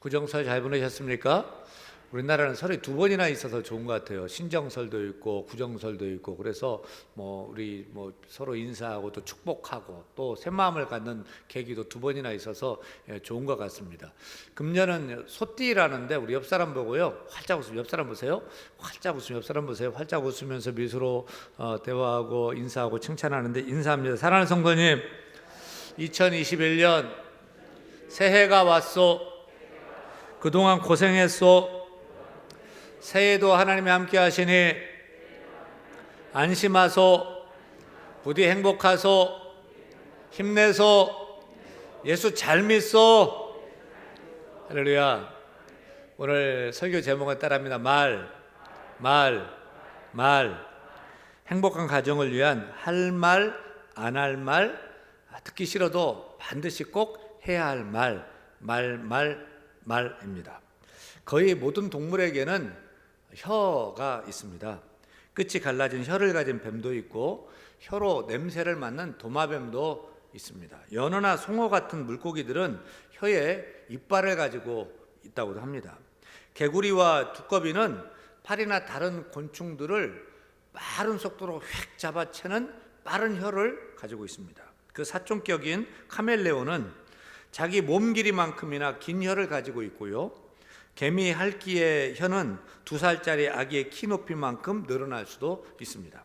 구정설 잘 보내셨습니까? 우리나라는 설이 두 번이나 있어서 좋은 것 같아요. 신정설도 있고 구정설도 있고, 그래서 우리 서로 인사하고 또 축복하고 또 새마음을 갖는 계기도 두 번이나 있어서 좋은 것 같습니다. 금년은 소띠라는데 우리 옆 사람 보고요, 활짝 웃으면, 옆 사람 보세요. 활짝 웃으면, 옆 사람 보세요. 활짝 웃으면서 미소로 대화하고 인사하고 칭찬하는데, 인사합니다. 사랑하는 성도님, 2021년 새해가 왔소. 그동안 고생했소. 새해도 하나님이 함께 하시니 안심하소. 부디 행복하소. 힘내소. 예수 잘 믿소. 할렐루야. 오늘 설교 제목은 따라합니다. 말. 행복한 가정을 위한 할 말, 안 할 말, 듣기 싫어도 반드시 꼭 해야 할 말입니다. 거의 모든 동물에게는 혀가 있습니다. 끝이 갈라진 혀를 가진 뱀도 있고, 혀로 냄새를 맡는 도마뱀도 있습니다. 연어나 송어 같은 물고기들은 혀에 이빨을 가지고 있다고도 합니다. 개구리와 두꺼비는 파리나 다른 곤충들을 빠른 속도로 휙 잡아채는 빠른 혀를 가지고 있습니다. 그 사촌격인 카멜레온은 자기 몸 길이만큼이나 긴 혀를 가지고 있고요, 개미 할기의 혀는 2살짜리 아기의 키 높이만큼 늘어날 수도 있습니다.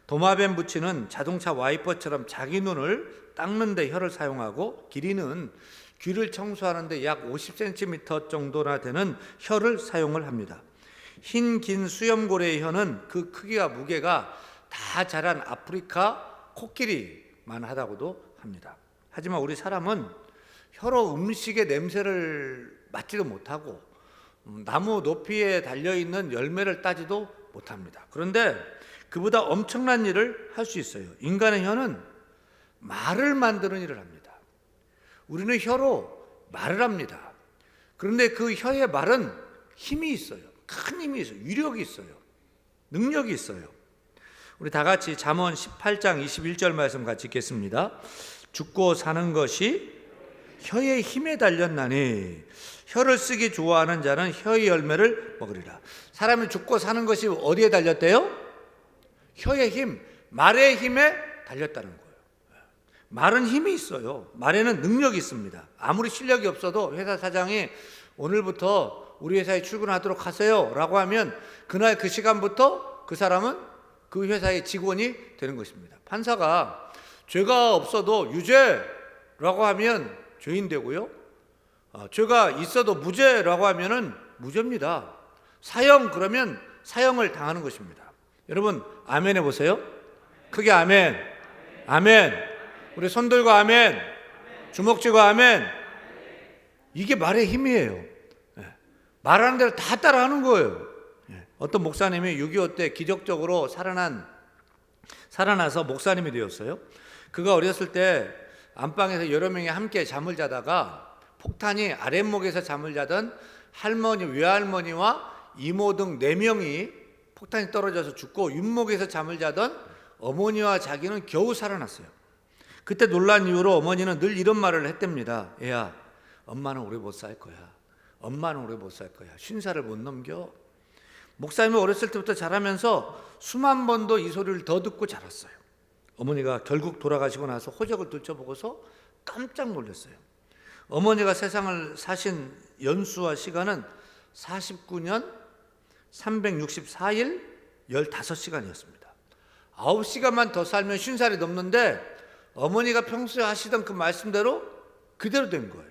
도마뱀 부치는 자동차 와이퍼처럼 자기 눈을 닦는 데 혀를 사용하고, 기린은 귀를 청소하는 데 약 50cm 정도나 되는 혀를 사용을 합니다. 흰 긴 수염고래의 혀는 그 크기와 무게가 다 자란 아프리카 코끼리만 하다고도 합니다. 하지만 우리 사람은 혀로 음식의 냄새를 맡지도 못하고 나무 높이에 달려있는 열매를 따지도 못합니다. 그런데 그보다 엄청난 일을 할 수 있어요. 인간의 혀는 말을 만드는 일을 합니다. 우리는 혀로 말을 합니다. 그런데 그 혀의 말은 힘이 있어요. 큰 힘이 있어요. 위력이 있어요. 능력이 있어요. 우리 다 같이 잠언 18장 21절 말씀 같이 읽겠습니다. 죽고 사는 것이 혀의 힘에 달렸나니 혀를 쓰기 좋아하는 자는 혀의 열매를 먹으리라. 사람이 죽고 사는 것이 어디에 달렸대요? 혀의 힘, 말의 힘에 달렸다는 거예요. 말은 힘이 있어요. 말에는 능력이 있습니다. 아무리 실력이 없어도 회사 사장이 오늘부터 우리 회사에 출근하도록 하세요 라고 하면 그날 그 시간부터 그 사람은 그 회사의 직원이 되는 것입니다. 판사가 죄가 없어도 유죄라고 하면 죄인 되고요, 죄가 있어도 무죄라고 하면은 무죄입니다. 사형 그러면 사형을 당하는 것입니다. 여러분 아멘 해보세요. 크게 아멘. 아멘. 우리 손 들고 아멘. 주먹 쥐고 아멘. 이게 말의 힘이에요. 말하는 대로 다 따라하는 거예요. 어떤 목사님이 6.25 때 기적적으로 살아나서 목사님이 되었어요. 그가 어렸을 때 안방에서 여러 명이 함께 잠을 자다가 폭탄이 아랫목에서 잠을 자던 할머니, 외할머니와 이모 등 4명이 폭탄이 떨어져서 죽고, 윗목에서 잠을 자던 어머니와 자기는 겨우 살아났어요. 그때 놀란 이후로 어머니는 늘 이런 말을 했답니다. 애야, 엄마는 오래 못 살 거야. 엄마는 오래 못 살 거야. 50살을 못 넘겨. 목사님이 어렸을 때부터 자라면서 수만 번도 이 소리를 더 듣고 자랐어요. 어머니가 결국 돌아가시고 나서 호적을 들춰보고서 깜짝 놀랐어요. 어머니가 세상을 사신 연수와 시간은 49년 364일 15시간이었습니다. 9시간만 더 살면 50살이 넘는데 어머니가 평소에 하시던 그 말씀대로 그대로 된 거예요.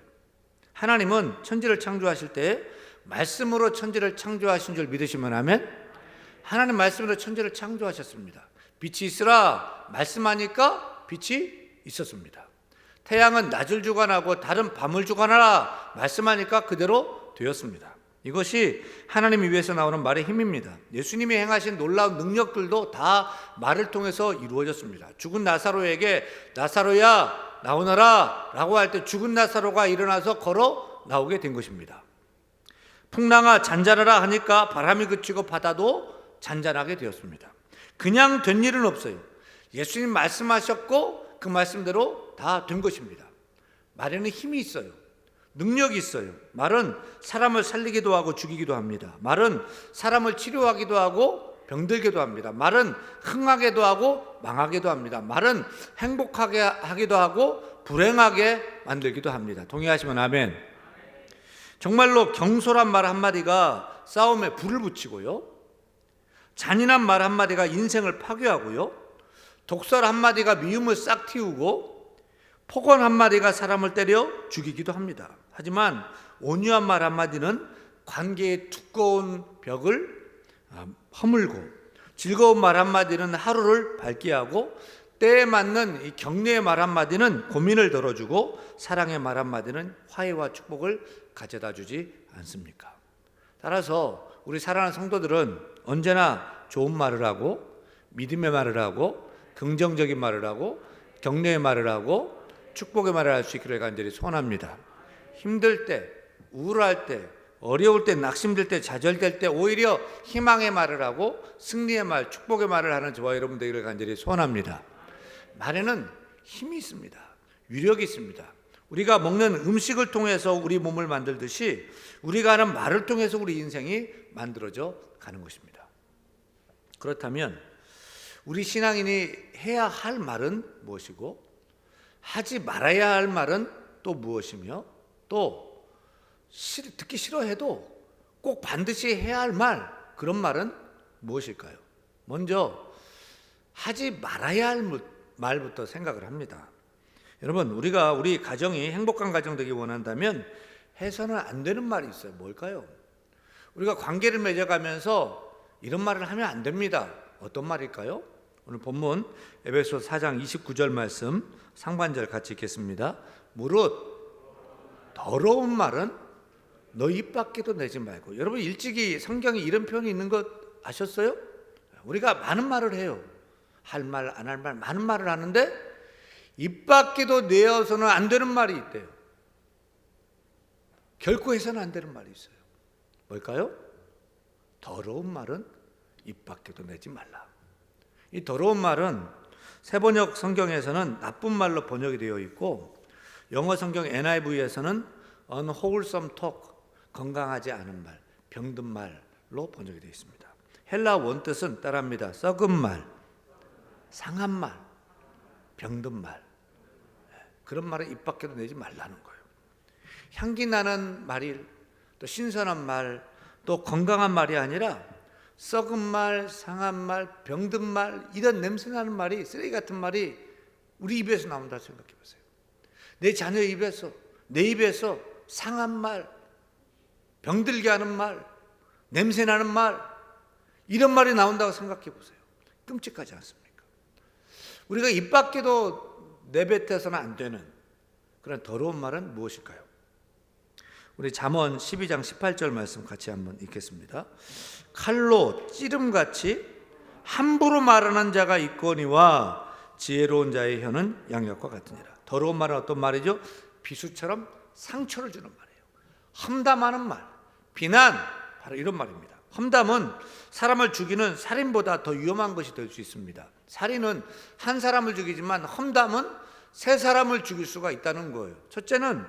하나님은 천지를 창조하실 때 말씀으로 천지를 창조하신 줄 믿으시면 아멘. 하나님 말씀으로 천지를 창조하셨습니다. 빛이 있으라 말씀하니까 빛이 있었습니다. 태양은 낮을 주관하고 달은 밤을 주관하라 말씀하니까 그대로 되었습니다. 이것이 하나님이 위해서 나오는 말의 힘입니다. 예수님이 행하신 놀라운 능력들도 다 말을 통해서 이루어졌습니다. 죽은 나사로에게 나사로야 나오너라 라고 할 때 죽은 나사로가 일어나서 걸어 나오게 된 것입니다. 풍랑아 잔잔하라 하니까 바람이 그치고 바다도 잔잔하게 되었습니다. 그냥 된 일은 없어요. 예수님 말씀하셨고 그 말씀대로 다 된 것입니다. 말에는 힘이 있어요. 능력이 있어요. 말은 사람을 살리기도 하고 죽이기도 합니다. 말은 사람을 치료하기도 하고 병들기도 합니다. 말은 흥하게도 하고 망하게도 합니다. 말은 행복하게 하기도 하고 불행하게 만들기도 합니다. 동의하시면 아멘. 정말로 경솔한 말 한마디가 싸움에 불을 붙이고요, 잔인한 말 한마디가 인생을 파괴하고요, 독설 한마디가 미움을 싹 틔우고 폭언 한마디가 사람을 때려 죽이기도 합니다. 하지만 온유한 말 한마디는 관계의 두꺼운 벽을 허물고, 즐거운 말 한마디는 하루를 밝게 하고, 때에 맞는 이 격려의 말 한마디는 고민을 덜어주고, 사랑의 말 한마디는 화해와 축복을 가져다 주지 않습니까? 따라서 우리 사랑하는 성도들은 언제나 좋은 말을 하고, 믿음의 말을 하고, 긍정적인 말을 하고, 격려의 말을 하고, 축복의 말을 할 수 있기를 간절히 소원합니다. 힘들 때, 우울할 때, 어려울 때, 낙심될 때, 좌절될 때 오히려 희망의 말을 하고 승리의 말, 축복의 말을 하는 저와 여러분 되기를 간절히 소원합니다. 말에는 힘이 있습니다. 위력이 있습니다. 우리가 먹는 음식을 통해서 우리 몸을 만들듯이 우리가 하는 말을 통해서 우리 인생이 만들어져 가는 것입니다. 그렇다면 우리 신앙인이 해야 할 말은 무엇이고 하지 말아야 할 말은 또 무엇이며, 또 듣기 싫어해도 꼭 반드시 해야 할 말, 그런 말은 무엇일까요? 먼저 하지 말아야 할 말부터 생각을 합니다. 여러분, 우리가 우리 가정이 행복한 가정 되기 원한다면 해서는 안 되는 말이 있어요. 뭘까요? 우리가 관계를 맺어가면서 이런 말을 하면 안 됩니다. 어떤 말일까요? 오늘 본문 에베소 4장 29절 말씀 상반절 같이 읽겠습니다. 무릇 더러운 말은 너 입 밖에도 내지 말고. 여러분, 일찍이 성경에 이런 표현이 있는 것 아셨어요? 우리가 많은 말을 해요. 할 말, 안 할 말, 많은 말을 하는데 입 밖에도 내어서는 안 되는 말이 있대요. 결코 해서는 안 되는 말이 있어요. 뭘까요? 더러운 말은 입 밖에도 내지 말라. 이 더러운 말은 세번역 성경에서는 나쁜 말로 번역이 되어 있고, 영어 성경 NIV에서는 unwholesome talk, 건강하지 않은 말, 병든 말로 번역이 되어 있습니다. 헬라 원뜻은 따라합니다. 썩은 말, 상한 말, 병든 말, 그런 말은 입 밖에도 내지 말라는 거예요. 향기 나는 말이, 또 신선한 말, 또 건강한 말이 아니라 썩은 말, 상한 말, 병든 말, 이런 냄새나는 말이, 쓰레기 같은 말이 우리 입에서 나온다 생각해 보세요. 내 자녀 입에서, 내 입에서 상한 말, 병들게 하는 말, 냄새나는 말, 이런 말이 나온다고 생각해 보세요. 끔찍하지 않습니까? 우리가 입 밖에도 내뱉어서는 안 되는 그런 더러운 말은 무엇일까요? 우리 잠언 12장 18절 말씀 같이 한번 읽겠습니다. 칼로 찌름같이 함부로 말하는 자가 있거니와 지혜로운 자의 혀는 양약과 같으니라. 더러운 말은 어떤 말이죠? 비수처럼 상처를 주는 말이에요. 험담하는 말, 비난, 바로 이런 말입니다. 험담은 사람을 죽이는 살인보다 더 위험한 것이 될 수 있습니다. 살인은 한 사람을 죽이지만 험담은 세 사람을 죽일 수가 있다는 거예요. 첫째는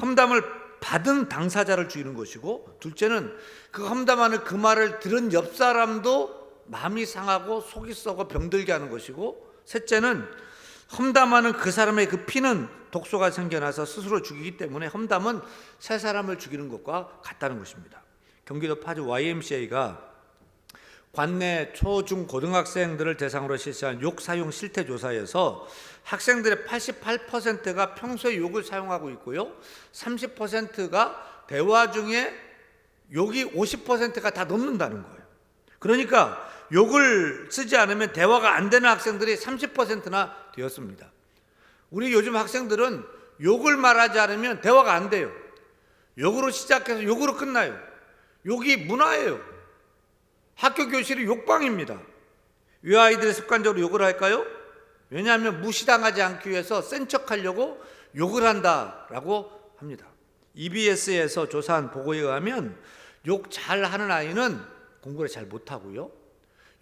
험담을 받은 당사자를 죽이는 것이고, 둘째는 그 험담하는 그 말을 들은 옆 사람도 마음이 상하고 속이 썩어 병들게 하는 것이고, 셋째는 험담하는 그 사람의 그 피는 독소가 생겨나서 스스로 죽이기 때문에 험담은 세 사람을 죽이는 것과 같다는 것입니다. 경기도 파주 YMCA가 관내 초, 중, 고등학생들을 대상으로 실시한 욕 사용 실태 조사에서 학생들의 88%가 평소에 욕을 사용하고 있고요, 30%가 대화 중에 욕이 50%가 다 넘는다는 거예요. 그러니까 욕을 쓰지 않으면 대화가 안 되는 학생들이 30%나 되었습니다. 우리 요즘 학생들은 욕을 말하지 않으면 대화가 안 돼요. 욕으로 시작해서 욕으로 끝나요. 욕이 문화예요. 학교 교실이 욕방입니다. 왜 아이들이 습관적으로 욕을 할까요? 왜냐하면 무시당하지 않기 위해서 센 척하려고 욕을 한다라고 합니다. EBS에서 조사한 보고에 의하면 욕 잘하는 아이는 공부를 잘 못하고요,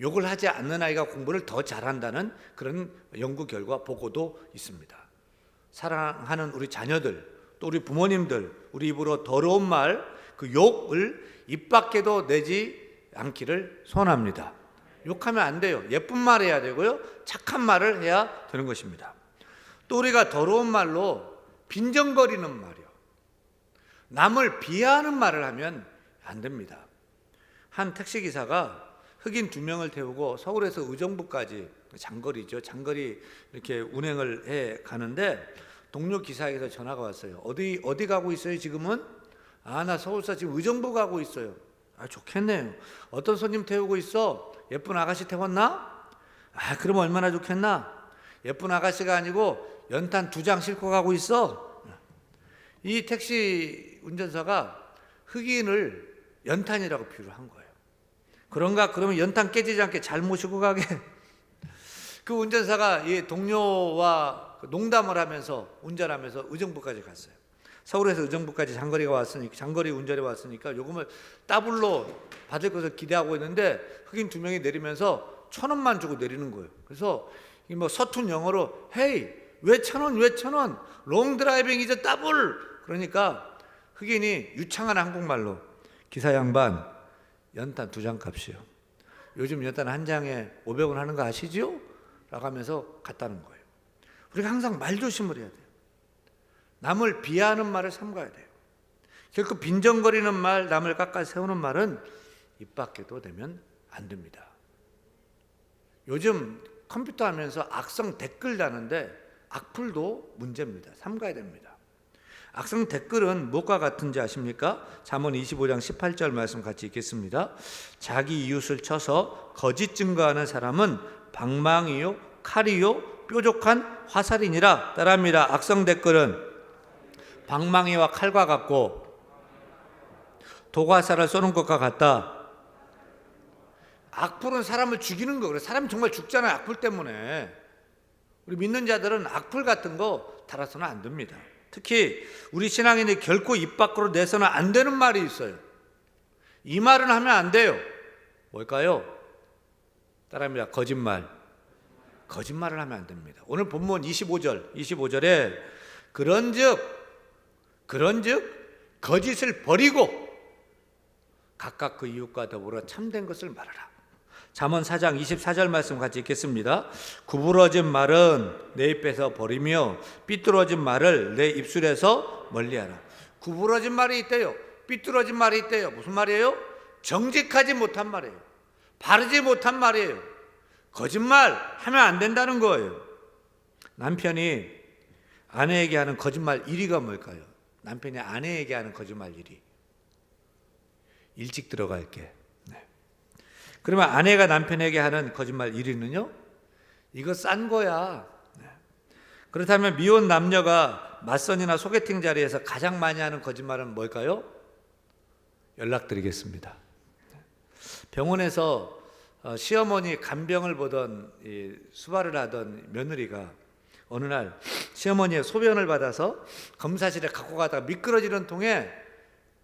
욕을 하지 않는 아이가 공부를 더 잘한다는 그런 연구 결과 보고도 있습니다. 사랑하는 우리 자녀들, 또 우리 부모님들, 우리 입으로 더러운 말, 그 욕을 입 밖에도 내지 않기를 소원합니다. 욕하면 안 돼요. 예쁜 말 해야 되고요, 착한 말을 해야 되는 것입니다. 또 우리가 더러운 말로 빈정거리는 말이요, 남을 비하하는 말을 하면 안 됩니다. 한 택시기사가 흑인 2명을 태우고 서울에서 의정부까지, 장거리죠, 장거리 이렇게 운행을 해 가는데 동료 기사에게서 전화가 왔어요. 어디 가고 있어요 지금은? 나 서울서 지금 의정부 가고 있어요. 좋겠네요. 어떤 손님 태우고 있어? 예쁜 아가씨 태웠나? 그럼 얼마나 좋겠나? 예쁜 아가씨가 아니고 연탄 2장 싣고 가고 있어. 이 택시 운전사가 흑인을 연탄이라고 비유를 한 거예요. 그런가? 그러면 연탄 깨지지 않게 잘 모시고 가게. 그 운전사가 이 동료와 농담을 하면서 운전하면서 의정부까지 갔어요. 서울에서 의정부까지 장거리 운전해 왔으니까 요금을 더블로 받을 것을 기대하고 있는데 흑인 2명이 내리면서 1,000원만 주고 내리는 거예요. 그래서 뭐 서툰 영어로 헤이, 왜 1,000원, 왜 1,000원, 롱 드라이빙 이제 더블. 그러니까 흑인이 유창한 한국말로, 기사 양반, 연탄 2장 값이요, 요즘 연탄 한 장에 500원 하는 거 아시죠? 라고 하면서 갔다는 거예요. 우리가 항상 말조심을 해야 돼요. 남을 비하하는 말을 삼가야 돼요. 결코 빈정거리는 말, 남을 깎아 세우는 말은 입 밖에도 내면 안 됩니다. 요즘 컴퓨터 하면서 악성 댓글 다는데 악플도 문제입니다. 삼가야 됩니다. 악성 댓글은 무엇과 같은지 아십니까? 잠언 25장 18절 말씀 같이 읽겠습니다. 자기 이웃을 쳐서 거짓 증거하는 사람은 방망이요 칼이요 뾰족한 화살이니라. 따라합니다. 악성 댓글은 방망이와 칼과 같고 독화살을 쏘는 것과 같다. 악플은 사람을 죽이는 거. 그래, 사람이 정말 죽잖아요, 악플 때문에. 우리 믿는 자들은 악플 같은 거 달아서는 안 됩니다. 특히 우리 신앙인이 결코 입 밖으로 내서는 안 되는 말이 있어요. 이 말은 하면 안 돼요. 뭘까요? 따라합니다. 거짓말. 거짓말을 하면 안 됩니다. 오늘 본문 25절에 그런즉 거짓을 버리고 각각 그 이웃과 더불어 참된 것을 말하라. 잠언 4장 24절 말씀 같이 읽겠습니다. 구부러진 말은 내 입에서 버리며 삐뚤어진 말을 내 입술에서 멀리하라. 구부러진 말이 있대요. 삐뚤어진 말이 있대요. 무슨 말이에요? 정직하지 못한 말이에요. 바르지 못한 말이에요. 거짓말 하면 안 된다는 거예요. 남편이 아내에게 하는 거짓말 1위가 뭘까요? 남편이 아내에게 하는 거짓말 1위. 일찍 들어갈게. 네. 그러면 아내가 남편에게 하는 거짓말 1위는요? 이거 싼 거야. 네. 그렇다면 미혼 남녀가 맞선이나 소개팅 자리에서 가장 많이 하는 거짓말은 뭘까요? 연락드리겠습니다. 병원에서 시어머니 간병을 보던 수발을 하던 며느리가 어느 날 시어머니의 소변을 받아서 검사실에 갖고 가다가 미끄러지는 통에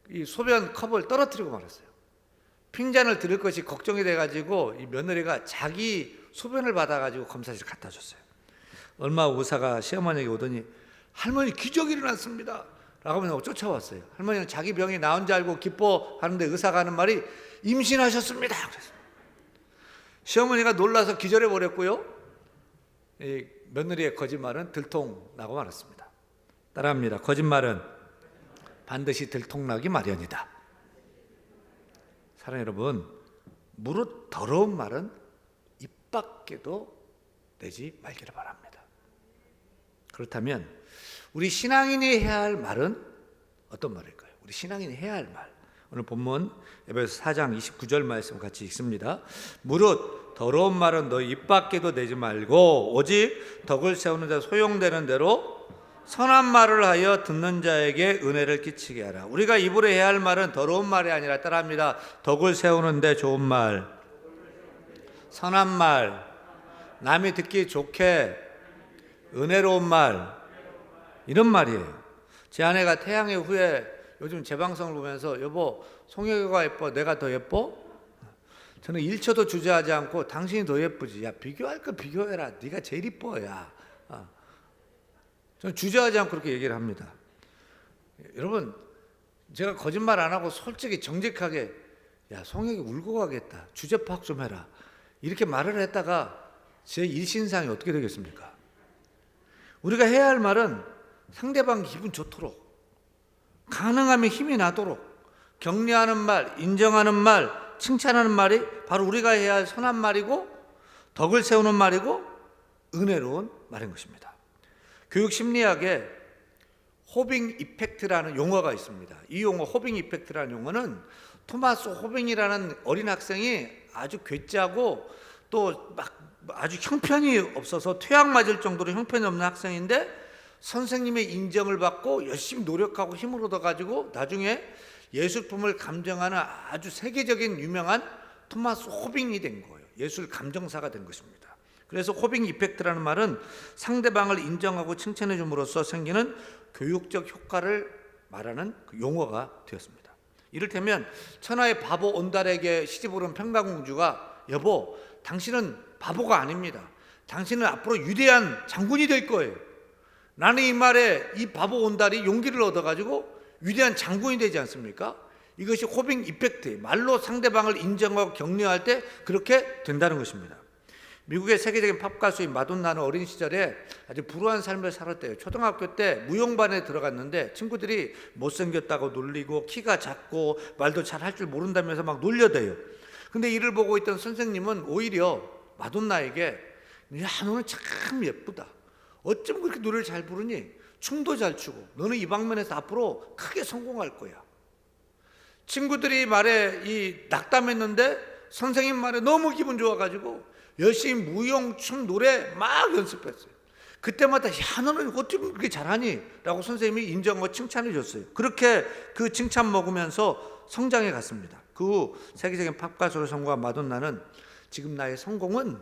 이 소변 컵을 떨어뜨리고 말았어요. 핀잔을 들을 것이 걱정이 돼가지고 이 며느리가 자기 소변을 받아가지고 검사실 갖다 줬어요. 얼마 후 의사가 시어머니에게 오더니 할머니 기적이 일어났습니다 라고 하면서 쫓아왔어요. 할머니는 자기 병이 나은 줄 알고 기뻐하는데 의사가 하는 말이 임신하셨습니다. 그래서 시어머니가 놀라서 기절해 버렸고요. 이 며느리의 거짓말은 들통나고 말았습니다. 따라합니다. 거짓말은 반드시 들통나기 마련이다. 사랑하는 여러분, 무릇 더러운 말은 입 밖에도 내지 말기를 바랍니다. 그렇다면 우리 신앙인이 해야 할 말은 어떤 말일까요? 우리 신앙인이 해야 할 말. 오늘 본문 에베소 4장 29절 말씀 같이 읽습니다. 무릇 더러운 말은 너 입 밖에도 내지 말고 오직 덕을 세우는 자 소용되는 대로 선한 말을 하여 듣는 자에게 은혜를 끼치게 하라. 우리가 입으로 해야 할 말은 더러운 말이 아니라 따라합니다. 덕을 세우는데 좋은 말, 선한 말, 남이 듣기 좋게 은혜로운 말, 이런 말이에요. 제 아내가 태양의 후예 요즘 제 방송을 보면서 여보 송혜교가 예뻐 내가 더 예뻐? 저는 1초도 주저하지 않고 당신이 더 예쁘지. 야, 비교할 거 비교해라. 네가 제일 이뻐. 야. 저는 주저하지 않고 그렇게 얘기를 합니다. 여러분, 제가 거짓말 안 하고 솔직히 정직하게, 야, 송혁이 울고 가겠다. 주제 파악 좀 해라. 이렇게 말을 했다가 제 일신상이 어떻게 되겠습니까? 우리가 해야 할 말은 상대방 기분 좋도록, 가능하면 힘이 나도록 격려하는 말, 인정하는 말, 칭찬하는 말이 바로 우리가 해야 할 선한 말이고 덕을 세우는 말이고 은혜로운 말인 것입니다. 교육 심리학에 호빙 이펙트라는 용어가 있습니다. 이 용어, 호빙 이펙트라는 용어는 토마스 호빙이라는 어린 학생이 아주 괴짜고 또 막 아주 형편이 없어서 퇴학 맞을 정도로 형편이 없는 학생인데 선생님의 인정을 받고 열심히 노력하고 힘을 얻어가지고 나중에 예술품을 감정하는 아주 세계적인 유명한 토마스 호빙이 된 거예요. 예술 감정사가 된 것입니다. 그래서 호빙 이펙트라는 말은 상대방을 인정하고 칭찬해 줌으로써 생기는 교육적 효과를 말하는 그 용어가 되었습니다. 이를테면 천하의 바보 온달에게 시집을 온 평강공주가 여보, 당신은 바보가 아닙니다. 당신은 앞으로 위대한 장군이 될 거예요. 나는 이 말에 이 바보 온달이 용기를 얻어가지고 위대한 장군이 되지 않습니까? 이것이 호빙 이펙트, 말로 상대방을 인정하고 격려할 때 그렇게 된다는 것입니다. 미국의 세계적인 팝 가수인 마돈나는 어린 시절에 아주 불우한 삶을 살았대요. 초등학교 때 무용반에 들어갔는데 친구들이 못생겼다고 놀리고 키가 작고 말도 잘 할 줄 모른다면서 막 놀려대요. 근데 이를 보고 있던 선생님은 오히려 마돈나에게 야, 너는 참 예쁘다. 어쩜 그렇게 노래를 잘 부르니? 춤도 잘 추고 너는 이 방면에서 앞으로 크게 성공할 거야. 친구들이 말에 이 낙담했는데 선생님 말에 너무 기분 좋아가지고 열심히 무용, 춤, 노래 막 연습했어요. 그때마다 야, 너는 어쩜 그렇게 잘하니? 라고 선생님이 인정하고 칭찬해 줬어요. 그렇게 그 칭찬 먹으면서 성장해 갔습니다. 그 후 세계적인 팝 가수로 성공한 마돈나는 지금 나의 성공은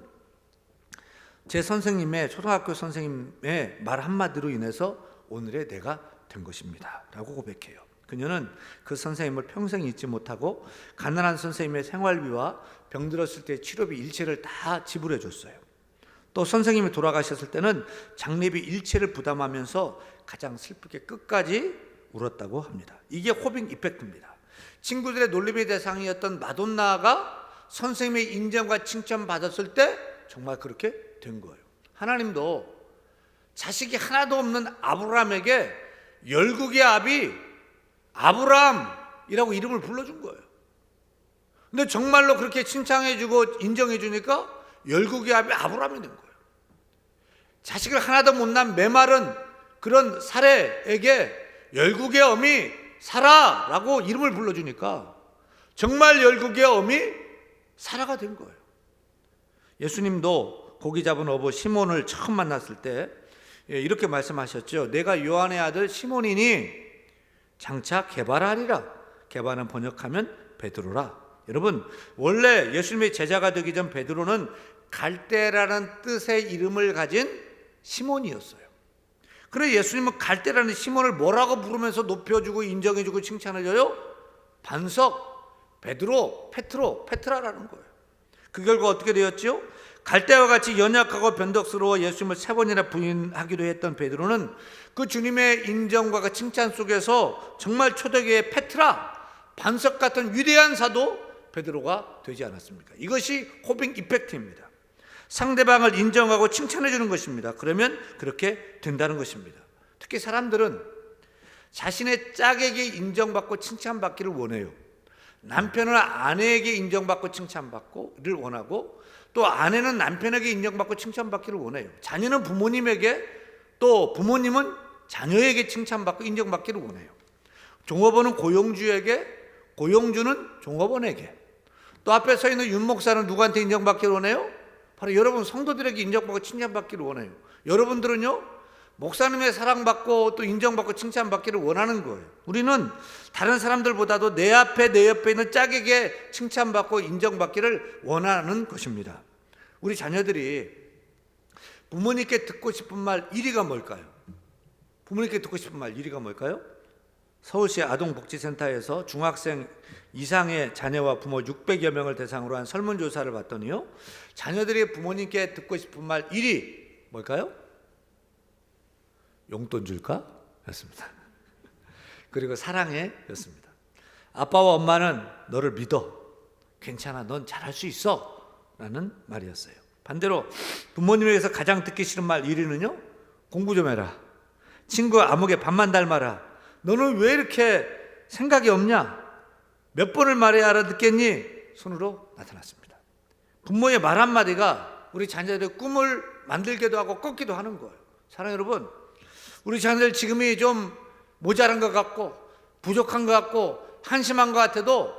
제 선생님의, 초등학교 선생님의 말 한마디로 인해서 오늘의 내가 된 것입니다 라고 고백해요. 그녀는 그 선생님을 평생 잊지 못하고 가난한 선생님의 생활비와 병들었을 때 치료비 일체를 다 지불해 줬어요. 또 선생님이 돌아가셨을 때는 장례비 일체를 부담하면서 가장 슬프게 끝까지 울었다고 합니다. 이게 호빙 이펙트입니다. 친구들의 놀림의 대상이었던 마돈나가 선생님의 인정과 칭찬받았을 때 정말 그렇게 된 거예요. 하나님도 자식이 하나도 없는 아브라함에게 열국의 아비 아브라함이라고 이름을 불러준 거예요. 근데 정말로 그렇게 칭찬해주고 인정해주니까 열국의 아비 아브라함이 된 거예요. 자식을 하나도 못난 메마른 그런 사례에게 열국의 어미 사라라고 이름을 불러주니까 정말 열국의 어미 사라가 된 거예요. 예수님도 고기 잡은 어부 시몬을 처음 만났을 때 이렇게 말씀하셨죠. 내가 요한의 아들 시몬이니 장차 게바라리라. 게바는 번역하면 베드로라. 여러분, 원래 예수님의 제자가 되기 전 베드로는 갈대라는 뜻의 이름을 가진 시몬이었어요. 그런데 예수님은 갈대라는 시몬을 뭐라고 부르면서 높여주고 인정해주고 칭찬해줘요? 반석, 베드로, 페트라라는 거예요. 그 결과 어떻게 되었죠? 갈대와 같이 연약하고 변덕스러워 예수님을 3번이나 부인하기도 했던 베드로는 그 주님의 인정과 그 칭찬 속에서 정말 초대교회의 페트라, 반석 같은 위대한 사도 베드로가 되지 않았습니까? 이것이 호빙 이펙트입니다. 상대방을 인정하고 칭찬해 주는 것입니다. 그러면 그렇게 된다는 것입니다. 특히 사람들은 자신의 짝에게 인정받고 칭찬받기를 원해요. 남편은 아내에게 인정받고 칭찬받기를 원하고 또 아내는 남편에게 인정받고 칭찬받기를 원해요. 자녀는 부모님에게 또 부모님은 자녀에게 칭찬받고 인정받기를 원해요. 종업원은 고용주에게, 고용주는 종업원에게. 또 앞에 서 있는 윤 목사는 누구한테 인정받기를 원해요? 바로 여러분 성도들에게 인정받고 칭찬받기를 원해요. 여러분들은요, 목사님의 사랑받고 또 인정받고 칭찬받기를 원하는 거예요. 우리는 다른 사람들보다도 내 앞에 내 옆에 있는 짝에게 칭찬받고 인정받기를 원하는 것입니다. 우리 자녀들이 부모님께 듣고 싶은 말 1위가 뭘까요? 부모님께 듣고 싶은 말 1위가 뭘까요? 서울시 아동복지센터에서 중학생 이상의 자녀와 부모 600여 명을 대상으로 한 설문조사를 봤더니요, 자녀들이 부모님께 듣고 싶은 말 1위 뭘까요? 용돈 줄까? 였습니다. 그리고 사랑해 였습니다. 아빠와 엄마는 너를 믿어, 괜찮아, 넌 잘할 수 있어 라는 말이었어요. 반대로 부모님에게서 가장 듣기 싫은 말 1위는요, 공부 좀 해라, 친구 아무개 반만 닮아라, 너는 왜 이렇게 생각이 없냐, 몇 번을 말해야 알아듣겠니? 순으로 나타났습니다. 부모의 말 한마디가 우리 자녀들의 꿈을 만들기도 하고 꺾기도 하는 거예요. 사랑하는 여러분, 우리 자녀들 지금이 좀 모자란 것 같고 부족한 것 같고 한심한 것 같아도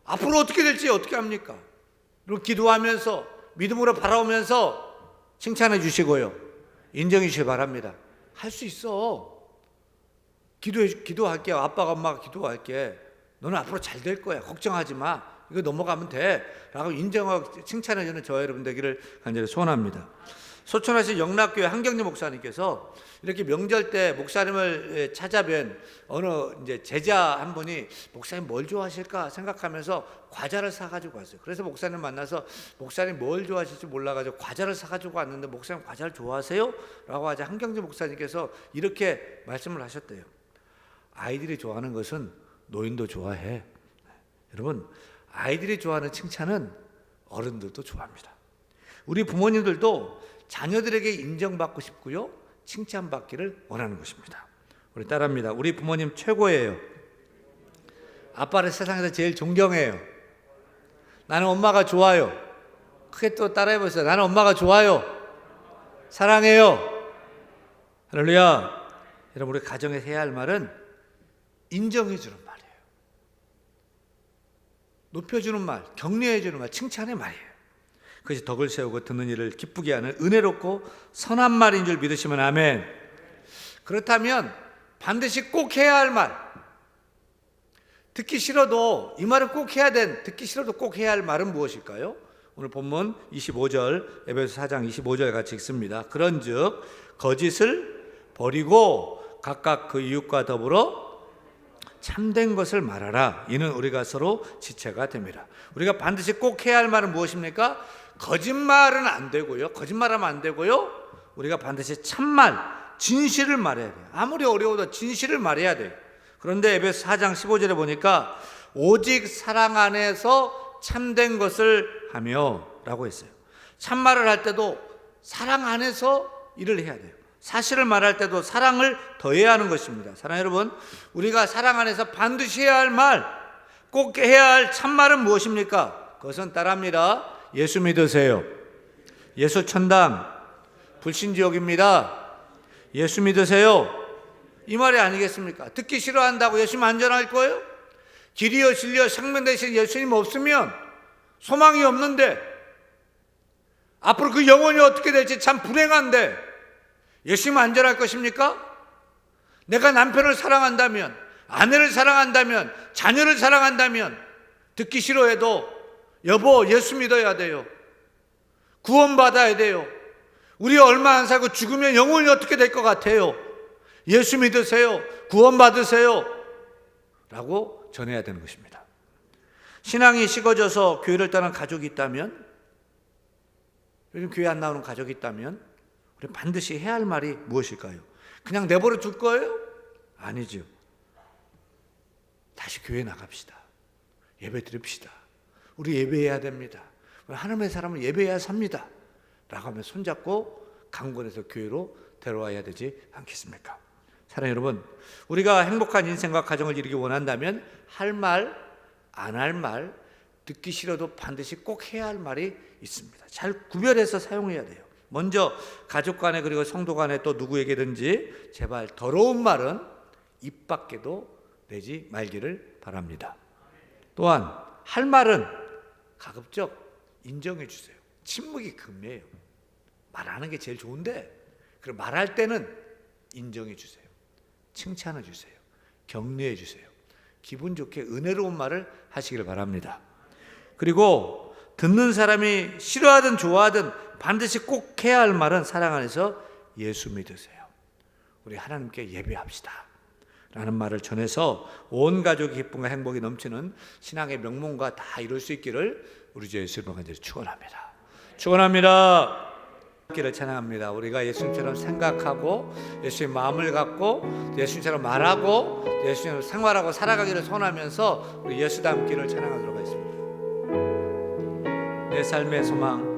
앞으로 어떻게 될지 어떻게 합니까? 그리고 기도하면서 믿음으로 바라오면서 칭찬해 주시고요, 인정해 주시기 바랍니다. 할 수 있어. 기도할게. 아빠가 엄마가 기도할게. 너는 앞으로 잘 될 거야. 걱정하지 마. 이거 넘어가면 돼. 라고 인정하고 칭찬해 주는 저와 여러분 되기를 간절히 소원합니다. 소천하시 영락교회 한경재 목사님께서 이렇게 명절 때 목사님을 찾아뵌 어느 이제 제자 한 분이 목사님 뭘 좋아하실까 생각하면서 과자를 사가지고 왔어요. 그래서 목사님 만나서 목사님 뭘 좋아하실지 몰라가지고 과자를 사가지고 왔는데, 목사님 과자를 좋아하세요? 라고 하자 한경재 목사님께서 이렇게 말씀을 하셨대요. 아이들이 좋아하는 것은 노인도 좋아해. 여러분, 아이들이 좋아하는 칭찬은 어른들도 좋아합니다. 우리 부모님들도 자녀들에게 인정받고 싶고요, 칭찬받기를 원하는 것입니다. 우리 따라합니다. 우리 부모님 최고예요. 아빠를 세상에서 제일 존경해요. 나는 엄마가 좋아요. 크게 또 따라해보세요. 나는 엄마가 좋아요. 사랑해요. 할렐루야. 여러분, 우리 가정에서 해야 할 말은 인정해주는 말이에요. 높여주는 말, 격려해주는 말, 칭찬의 말이에요. 그것이 덕을 세우고 듣는 이를 기쁘게 하는 은혜롭고 선한 말인 줄 믿으시면 아멘. 그렇다면 반드시 꼭 해야 할 말, 듣기 싫어도 이 말은 꼭 해야 듣기 싫어도 꼭 해야 할 말은 무엇일까요? 오늘 본문 25절, 에베소 4장 25절 같이 읽습니다. 그런즉 거짓을 버리고 각각 그 이웃과 더불어 참된 것을 말하라. 이는 우리가 서로 지체가 됩니다. 우리가 반드시 꼭 해야 할 말은 무엇입니까? 거짓말은 안 되고요, 거짓말하면 안 되고요, 우리가 반드시 참말, 진실을 말해야 돼요. 아무리 어려워도 진실을 말해야 돼요. 그런데 에베소 4장 15절에 보니까 오직 사랑 안에서 참된 것을 하며 라고 했어요. 참말을 할 때도 사랑 안에서 일을 해야 돼요. 사실을 말할 때도 사랑을 더해야 하는 것입니다. 사랑 여러분, 우리가 사랑 안에서 반드시 해야 할 말, 꼭 해야 할 참말은 무엇입니까? 그것은 따라합니다. 예수 믿으세요. 예수 천당, 불신지옥입니다. 예수 믿으세요. 이 말이 아니겠습니까? 듣기 싫어한다고 예수님 안전할 거예요? 길이요 진리요 생명 되신 예수님 없으면 소망이 없는데, 앞으로 그 영혼이 어떻게 될지 참 불행한데 예수님 안전할 것입니까? 내가 남편을 사랑한다면, 아내를 사랑한다면, 자녀를 사랑한다면 듣기 싫어해도 여보 예수 믿어야 돼요. 구원받아야 돼요. 우리 얼마 안 살고 죽으면 영혼이 어떻게 될 것 같아요? 예수 믿으세요. 구원받으세요. 라고 전해야 되는 것입니다. 신앙이 식어져서 교회를 떠난 가족이 있다면, 요즘 교회 안 나오는 가족이 있다면 우리 반드시 해야 할 말이 무엇일까요? 그냥 내버려 둘 거예요? 아니죠. 다시 교회 나갑시다. 예배 드립시다. 우리 예배해야 됩니다. 하나님의 사람은 예배해야 삽니다. 라고 하면 손잡고 강권해서 교회로 데려와야 되지 않겠습니까? 사랑하는 여러분, 우리가 행복한 인생과 가정을 이루기 원한다면 할 말, 안 할 말, 듣기 싫어도 반드시 꼭 해야 할 말이 있습니다. 잘 구별해서 사용해야 돼요. 먼저 가족 간에, 그리고 성도 간에, 또 누구에게든지 제발 더러운 말은 입 밖에도 내지 말기를 바랍니다. 또한 할 말은 가급적 인정해 주세요. 침묵이 금이에요. 말하는 게 제일 좋은데, 그럼 말할 때는 인정해 주세요. 칭찬해 주세요. 격려해 주세요. 기분 좋게 은혜로운 말을 하시기를 바랍니다. 그리고 듣는 사람이 싫어하든 좋아하든 반드시 꼭 해야 할 말은 사랑 안에서 예수 믿으세요. 우리 하나님께 예배합시다. 라는 말을 전해서 온 가족이 기쁨과 행복이 넘치는 신앙의 명문과 다 이룰 수 있기를 우리 주 예수 이름으로 간절히 축원합니다. 축원합니다. 기를 찬양합니다. 우리가 예수님처럼 생각하고 예수의 마음을 갖고 예수님처럼 말하고 예수님처럼 생활하고 살아가기를 소원하면서 우리 예수 닮기를 찬양하도록 하겠습니다. 내 삶의 소망,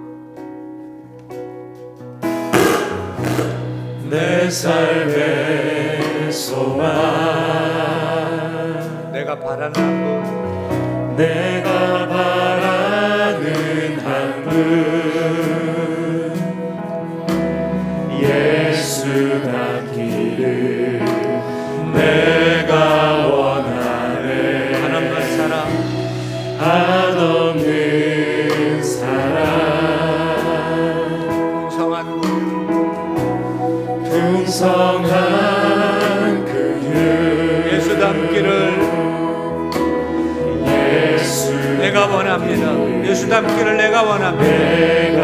내 삶의 소망, 내가 바라는 한 분, 내가 바라는 한 분, 예수 닮기를 내가 원하네. 한없는 사랑, 한없는 사랑, 풍성한 풍성한 그 예수 닮기를 내가 원합니다. 예수 닮기를 내가 원합니다.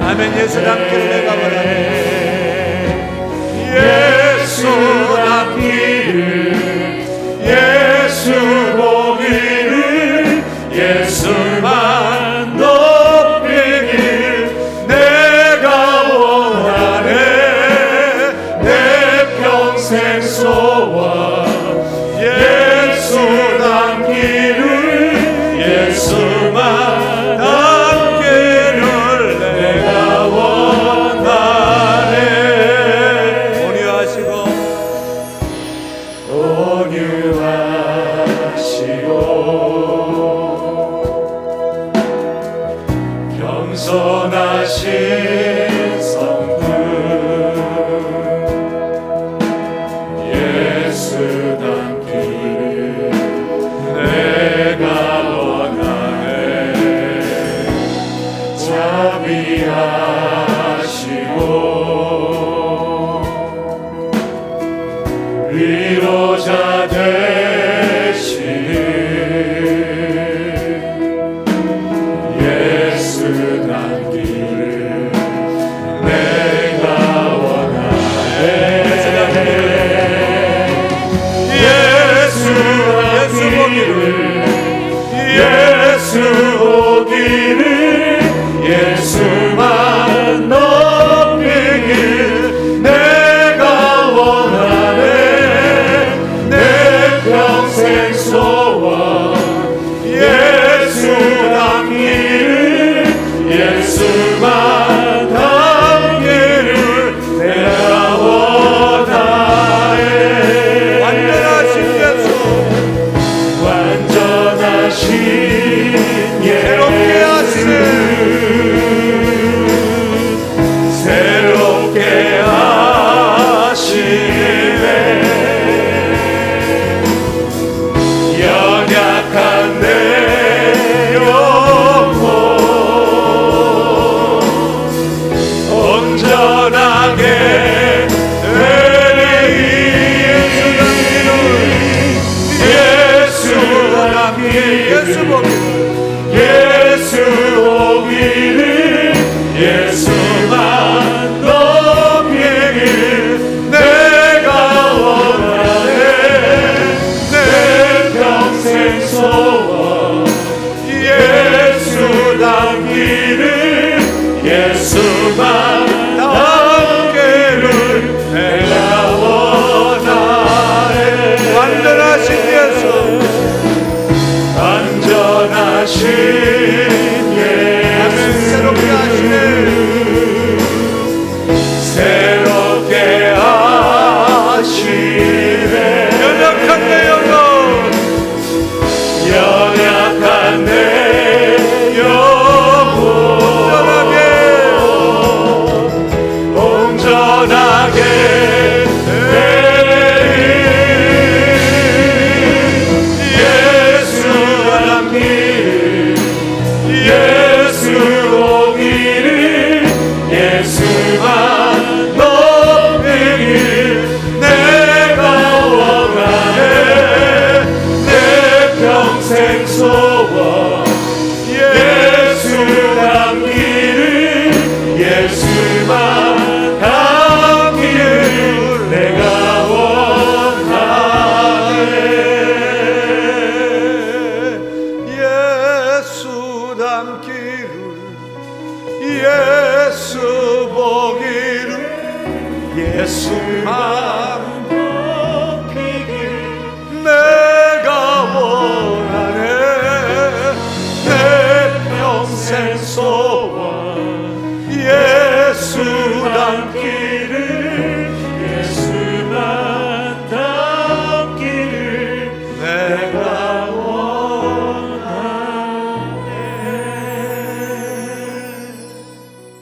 아멘. 예수 닮기를 내가 원합니다. 예수 닮기를, 예수 보기를, 예수만 높이길 내가 원하네. 내 평생 소원 예수 닮기를, 예수만 닮기를 내가 원하네. 온유하시고 겸손하신 성품, 예수 닮기를 내가 원하네. 자비하시고 위로자 되시는 예수 닮기를 내가 원하네. 예수 보기를, 예수 보기를, 예수만 높이길 내가 원하네. 내 평생 소원 예수 닮기를, 예수 보기를 예수만 보기를 내가 원하네 내 평생 소원 예수 닮기